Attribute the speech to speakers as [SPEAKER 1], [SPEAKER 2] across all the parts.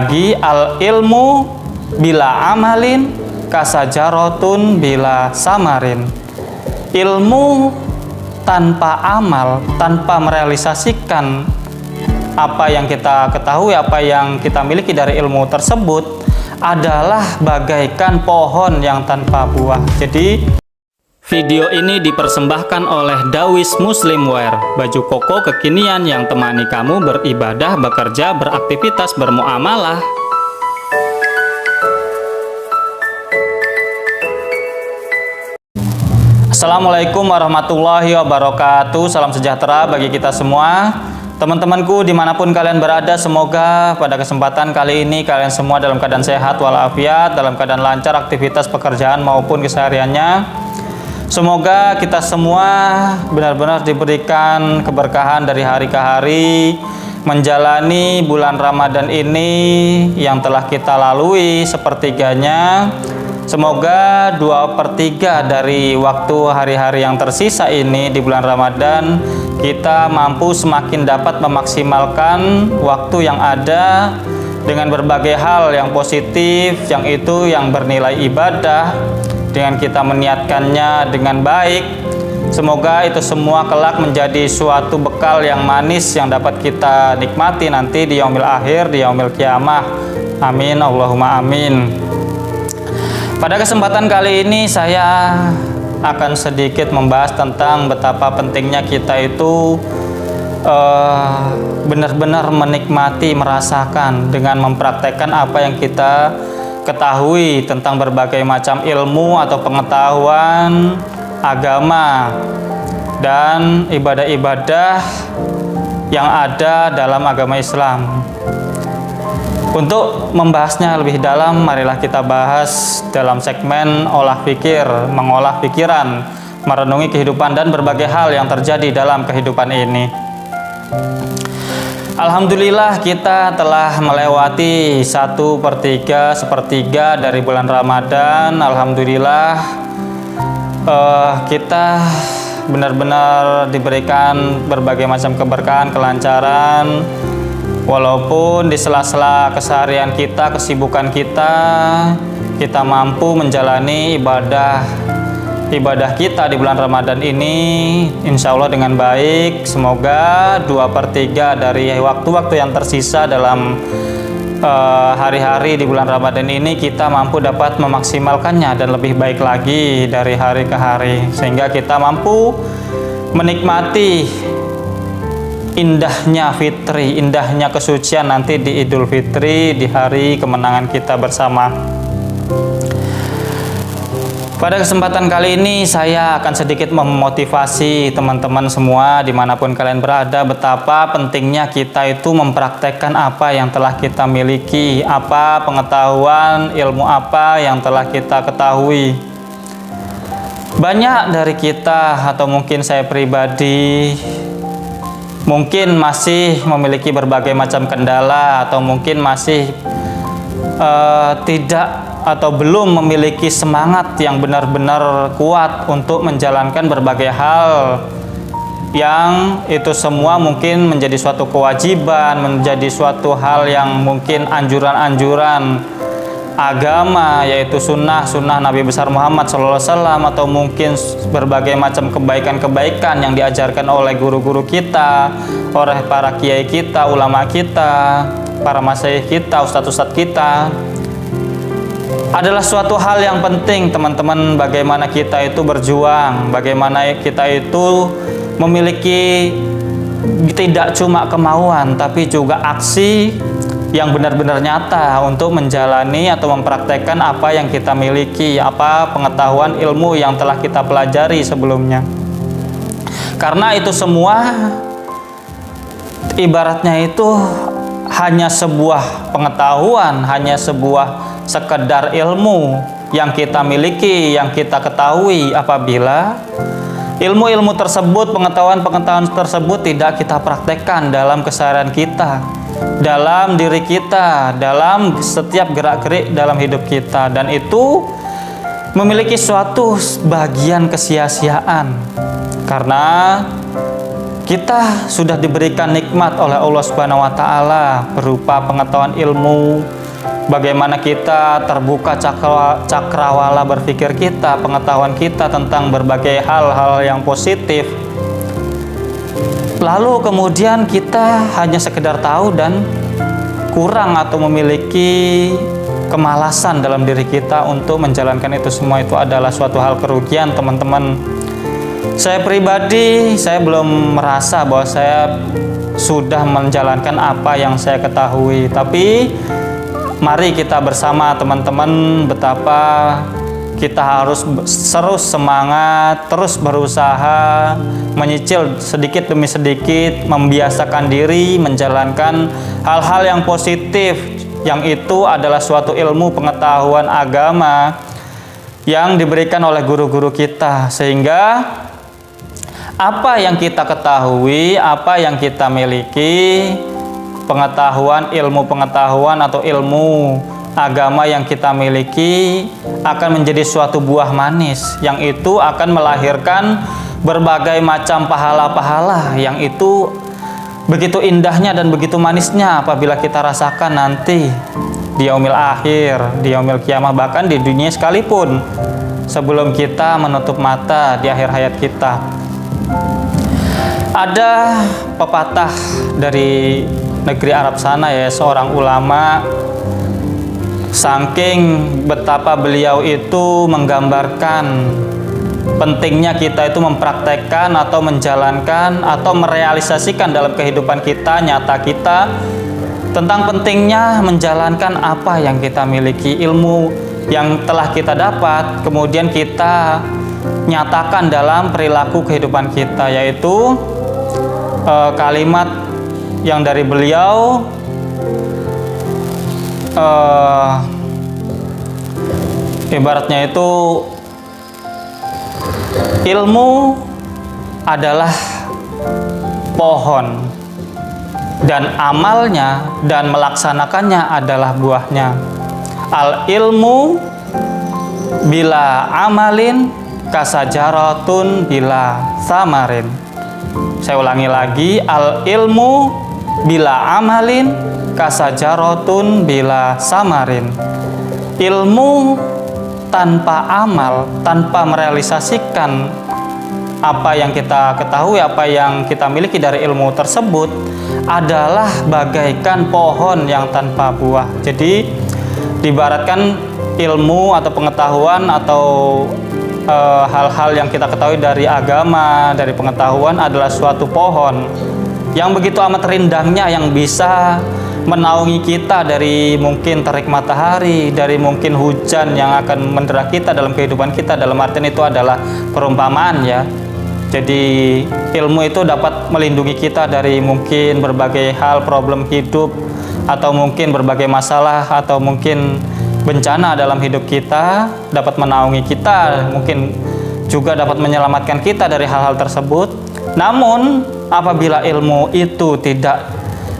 [SPEAKER 1] Lagi al ilmu bila amalin kasajarotun bila samarin. Ilmu tanpa amal, tanpa merealisasikan apa yang kita ketahui, apa yang kita miliki dari ilmu tersebut adalah bagaikan pohon yang tanpa buah. Jadi video ini dipersembahkan oleh Dawis Muslimwear, baju koko kekinian yang temani kamu beribadah, bekerja, beraktivitas, bermuamalah. Assalamualaikum warahmatullahi wabarakatuh. Salam sejahtera bagi kita semua. Teman-temanku dimanapun kalian berada, semoga pada kesempatan kali ini kalian semua dalam keadaan sehat walafiat, dalam keadaan lancar aktivitas pekerjaan maupun kesehariannya. Semoga kita semua benar-benar diberikan keberkahan dari hari ke hari, menjalani bulan Ramadan ini yang telah kita lalui sepertiganya. Semoga 2/3 dari waktu hari-hari yang tersisa ini di bulan Ramadan kita mampu semakin dapat memaksimalkan waktu yang ada dengan berbagai hal yang positif, yang itu yang bernilai ibadah, dengan kita meniatkannya dengan baik. Semoga itu semua kelak menjadi suatu bekal yang manis yang dapat kita nikmati nanti di yaumil akhir, di yaumil kiamah. Amin, Allahumma amin. Pada kesempatan kali ini saya akan sedikit membahas tentang betapa pentingnya kita itu benar-benar menikmati, merasakan dengan mempraktekkan apa yang kita ketahui tentang berbagai macam ilmu atau pengetahuan agama dan ibadah-ibadah yang ada dalam agama Islam. Untuk membahasnya lebih dalam, marilah kita bahas dalam segmen olah pikir, mengolah pikiran, merenungi kehidupan dan berbagai hal yang terjadi dalam kehidupan ini. Alhamdulillah kita telah melewati 1/3, sepertiga dari bulan Ramadan. Alhamdulillah kita benar-benar diberikan berbagai macam keberkahan, kelancaran. Walaupun di sela-sela keseharian kita, kesibukan kita mampu menjalani ibadah kita di bulan Ramadan ini insya Allah dengan baik. Semoga 2/3 dari waktu-waktu yang tersisa dalam hari-hari di bulan Ramadan ini kita mampu dapat memaksimalkannya dan lebih baik lagi dari hari ke hari, sehingga kita mampu menikmati indahnya fitri, indahnya kesucian nanti di Idul Fitri, di hari kemenangan kita bersama. Pada kesempatan kali ini saya akan sedikit memotivasi teman-teman semua dimanapun kalian berada, betapa pentingnya kita itu mempraktekkan apa yang telah kita miliki, apa pengetahuan, ilmu apa yang telah kita ketahui. Banyak dari kita atau mungkin saya pribadi mungkin masih memiliki berbagai macam kendala atau mungkin masih tidak atau belum memiliki semangat yang benar-benar kuat untuk menjalankan berbagai hal yang itu semua mungkin menjadi suatu kewajiban, menjadi suatu hal yang mungkin anjuran-anjuran agama, yaitu sunnah Nabi besar Muhammad SAW, atau mungkin berbagai macam kebaikan-kebaikan yang diajarkan oleh guru-guru kita, oleh para kiai kita, ulama kita, para masyayikh kita, ustadz-ustadz kita. Adalah suatu hal yang penting teman-teman, bagaimana kita itu berjuang, bagaimana kita itu memiliki tidak cuma kemauan tapi juga aksi yang benar-benar nyata untuk menjalani atau mempraktekkan apa yang kita miliki, apa pengetahuan ilmu yang telah kita pelajari sebelumnya. Karena itu semua ibaratnya itu hanya sebuah pengetahuan, hanya sebuah sekedar ilmu yang kita miliki, yang kita ketahui. Apabila ilmu-ilmu tersebut, pengetahuan-pengetahuan tersebut tidak kita praktekkan dalam keseharian kita, dalam diri kita, dalam setiap gerak-gerik dalam hidup kita, dan itu memiliki suatu bagian kesia-siaan. Karena kita sudah diberikan nikmat oleh Allah Subhanahu wa taala berupa pengetahuan ilmu, bagaimana kita terbuka cakrawala berpikir kita, pengetahuan kita tentang berbagai hal-hal yang positif. Lalu kemudian kita hanya sekedar tahu dan kurang atau memiliki kemalasan dalam diri kita untuk menjalankan itu semua. Itu adalah suatu hal kerugian, teman-teman. Saya pribadi, saya belum merasa bahwa saya sudah menjalankan apa yang saya ketahui. Tapi mari kita bersama teman-teman betapa kita harus terus semangat, terus berusaha, menyicil sedikit demi sedikit, membiasakan diri menjalankan hal-hal yang positif, yang itu adalah suatu ilmu pengetahuan agama yang diberikan oleh guru-guru kita, sehingga apa yang kita ketahui, apa yang kita miliki, pengetahuan, ilmu pengetahuan atau ilmu agama yang kita miliki akan menjadi suatu buah manis, yang itu akan melahirkan berbagai macam pahala-pahala yang itu begitu indahnya dan begitu manisnya apabila kita rasakan nanti di yaumil akhir, di yaumil kiamah, bahkan di dunia sekalipun sebelum kita menutup mata di akhir hayat kita. Ada pepatah dari negeri Arab sana, ya, seorang ulama, saking betapa beliau itu menggambarkan pentingnya kita itu mempraktekkan atau menjalankan atau merealisasikan dalam kehidupan kita, nyata kita, tentang pentingnya menjalankan apa yang kita miliki, ilmu yang telah kita dapat, kemudian kita nyatakan dalam perilaku kehidupan kita, yaitu kalimat yang dari beliau, ibaratnya itu ilmu adalah pohon dan amalnya dan melaksanakannya adalah buahnya. Al ilmu bila amalin kasajaratun bila samarin. Saya ulangi lagi, al ilmu bila amalin kasajaratun bila samarin. Ilmu tanpa amal, tanpa merealisasikan apa yang kita ketahui, apa yang kita miliki dari ilmu tersebut, adalah bagaikan pohon yang tanpa buah. Jadi diibaratkan ilmu atau pengetahuan atau hal-hal yang kita ketahui dari agama, dari pengetahuan adalah suatu pohon yang begitu amat rindangnya, yang bisa menaungi kita dari mungkin terik matahari, dari mungkin hujan yang akan mendera kita dalam kehidupan kita. Dalam artian itu adalah perumpamaan, ya. Jadi ilmu itu dapat melindungi kita dari mungkin berbagai hal, problem hidup, atau mungkin berbagai masalah, atau mungkin bencana dalam hidup kita, dapat menaungi kita, mungkin juga dapat menyelamatkan kita dari hal-hal tersebut. Namun apabila ilmu itu tidak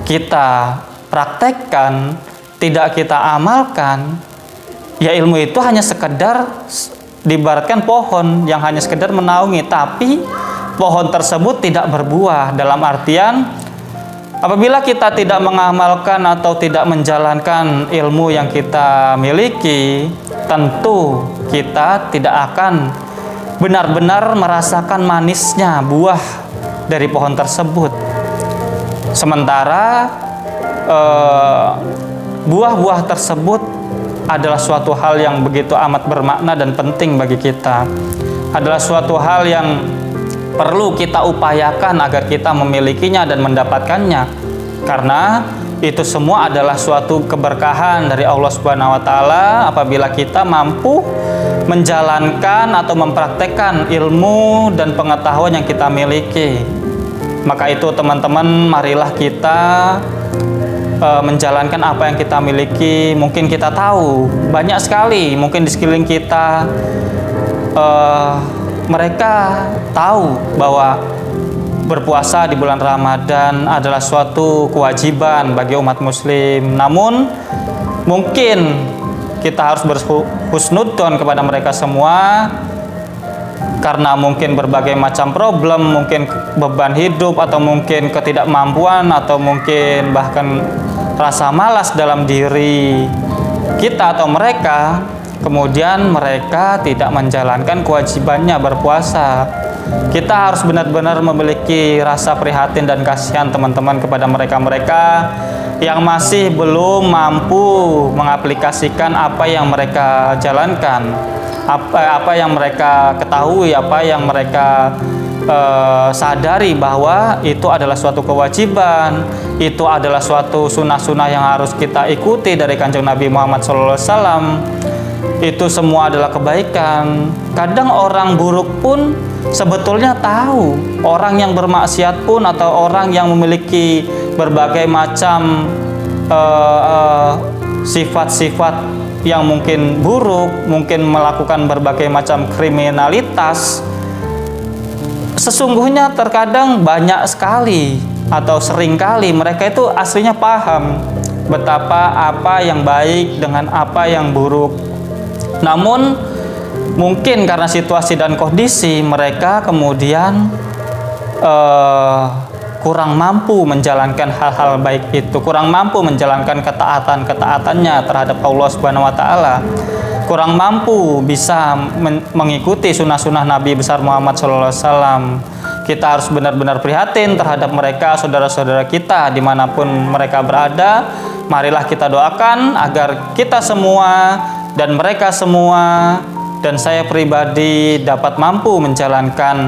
[SPEAKER 1] kita praktekkan, tidak kita amalkan, ya ilmu itu hanya sekedar diibaratkan pohon yang hanya sekedar menaungi, tapi pohon tersebut tidak berbuah. Dalam artian apabila kita tidak mengamalkan atau tidak menjalankan ilmu yang kita miliki, tentu kita tidak akan benar-benar merasakan manisnya buah dari pohon tersebut. Sementara buah-buah tersebut adalah suatu hal yang begitu amat bermakna dan penting bagi kita, adalah suatu hal yang perlu kita upayakan agar kita memilikinya dan mendapatkannya, karena itu semua adalah suatu keberkahan dari Allah Subhanahu wa taala apabila kita mampu menjalankan atau mempraktekkan ilmu dan pengetahuan yang kita miliki. Maka itu teman-teman, marilah kita menjalankan apa yang kita miliki. Mungkin kita tahu banyak sekali, mungkin di sekeliling kita mereka tahu bahwa berpuasa di bulan Ramadan adalah suatu kewajiban bagi umat muslim. Namun mungkin kita harus berhusnudzon kepada mereka semua karena mungkin berbagai macam problem, mungkin beban hidup, atau mungkin ketidakmampuan, atau mungkin bahkan rasa malas dalam diri kita atau mereka, kemudian mereka tidak menjalankan kewajibannya berpuasa. Kita harus benar-benar memiliki rasa prihatin dan kasihan teman-teman kepada mereka-mereka yang masih belum mampu mengaplikasikan apa yang mereka jalankan, apa yang mereka ketahui, apa yang mereka sadari bahwa itu adalah suatu kewajiban, itu adalah suatu sunnah-sunnah yang harus kita ikuti dari Kanjeng Nabi Muhammad SAW. Itu semua adalah kebaikan. Kadang orang buruk pun sebetulnya tahu, orang yang bermaksiat pun atau orang yang memiliki berbagai macam sifat-sifat yang mungkin buruk, mungkin melakukan berbagai macam kriminalitas, sesungguhnya terkadang banyak sekali atau seringkali mereka itu aslinya paham betapa apa yang baik dengan apa yang buruk. Namun mungkin karena situasi dan kondisi mereka kemudian kurang mampu menjalankan hal-hal baik itu, kurang mampu menjalankan ketaatan-ketaatannya terhadap Allah Subhanahu wa taala, kurang mampu bisa mengikuti sunnah-sunnah Nabi besar Muhammad SAW. Kita harus benar-benar prihatin terhadap mereka, saudara-saudara kita dimanapun mereka berada. Marilah kita doakan agar kita semua dan mereka semua dan saya pribadi dapat mampu menjalankan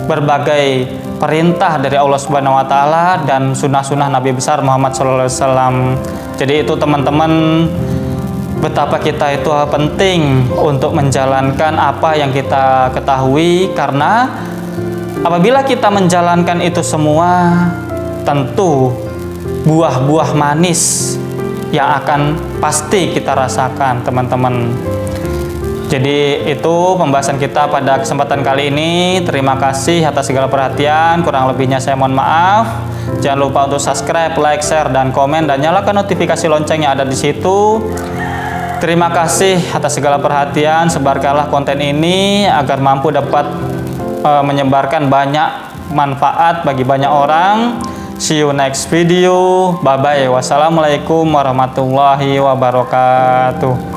[SPEAKER 1] berbagai perintah dari Allah Subhanahu wa taala dan sunnah-sunnah Nabi besar Muhammad SAW. Jadi itu teman-teman, betapa kita itu penting untuk menjalankan apa yang kita ketahui, karena apabila kita menjalankan itu semua, tentu buah-buah manis yang akan pasti kita rasakan teman-teman. Jadi itu pembahasan kita pada kesempatan kali ini. Terima kasih atas segala perhatian. Kurang lebihnya saya mohon maaf. Jangan lupa untuk subscribe, like, share, dan komen, dan nyalakan notifikasi lonceng yang ada di situ. Terima kasih atas segala perhatian. Sebarkanlah konten ini agar mampu dapat menyebarkan banyak manfaat bagi banyak orang. See you next video. Bye bye. Wassalamualaikum warahmatullahi wabarakatuh.